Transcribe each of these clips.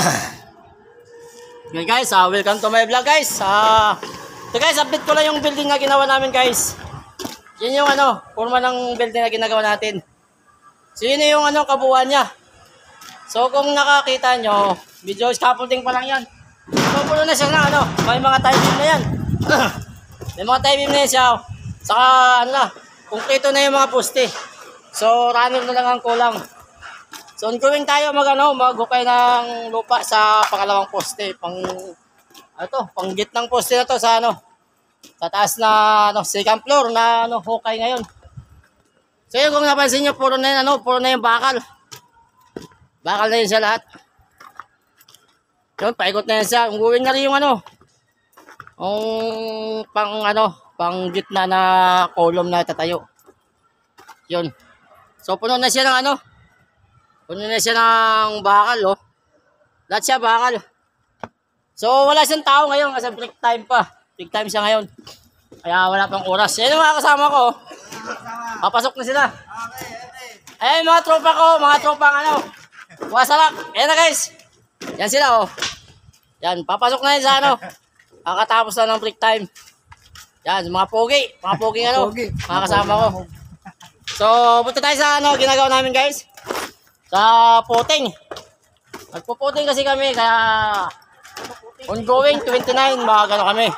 Okay guys, welcome to my vlog guys. Ito guys, update ko lang yung building na ginawa namin guys. Yun yung forma ng building na ginagawa natin. So yun yung kabuuan niya. So kung nakakita nyo, video scaffolding pa lang yan. So puno na siya na may mga tie beam na yan. May mga tie beam na yan siya. Saka kumpleto na yung mga poste. So runner na lang ang kulang. So ongoing tayo maghukay ng lupa sa pangalawang poste, pang gitnang poste na to sa sa taas na second floor na hukay ngayon. So yun, kung napansin niyo puro na yung bakal. Bakal na yun sa lahat. Yun, paikot na yan siya. Ongoing na rin yung pang gitna na column na tatayo. Yun. So puno na siya ng puno na siya ng bakal, oh. Lahat siya bakal. So, wala siyang tao ngayon kasi break time pa. Break time siya ngayon. Kaya wala pang oras. Yan yung mga kasama ko. Papasok na sila. Ayan mga tropa ko, mga tropang wasalak. Ayan na guys. Yan sila, oh. Yan, papasok na yun sa kakatapos na ng break time. Yan, mga pogi. Mga pogi mga kasama ko. So, punta tayo sa ginagawa namin guys. Sa puting. Nagpuputing kasi kami kaya ongoing 29 kami.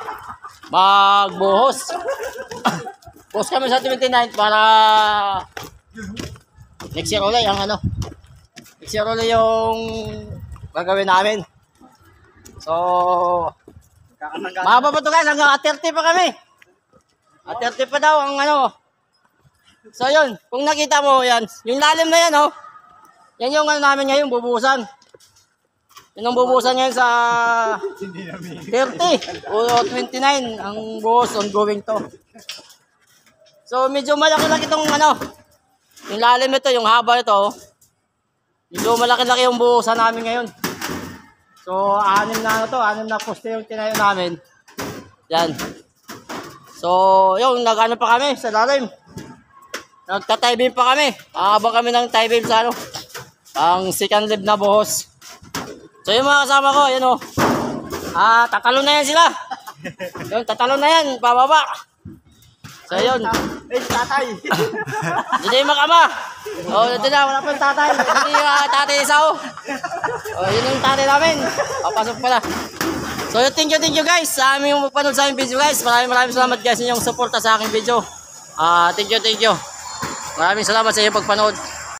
Magbuhos. Buhos kami sa 29 para next year ulit next year ulit yung gagawin namin. So mahaba pa to guys, hanggang 30 pa kami. At 30 pa daw ang So yun, kung nakita mo yan, yung lalim na yan yan yung namin ngayon, bubusan. Yun ang bubusan ngayon sa 30 o 29 ang buhos, ongoing to. So medyo malaki-laki itong yung lalim ito, yung haba ito. Medyo malaki-laki yung buhusan namin ngayon. So 6 na poste yung tinayo namin. Yan. So yung nag pa kami sa lalim. Nagta-tie beam pa kami. Habang kami ng tie beam sa ang second live na buhos. So yung mga kasama ko, yun tatalo na yan sila. Yung tatalo na yan, pababa. So yun. Tatay. Hindi makama. Dito na, wala pa yung tatay. Hindi tatay isa yun yung tatay namin. Papasok pala. So thank you guys sa aming panood sa aming video guys. Maraming salamat guys sa inyong suporta sa aking video. Thank you. Maraming salamat sa inyong pagpanood.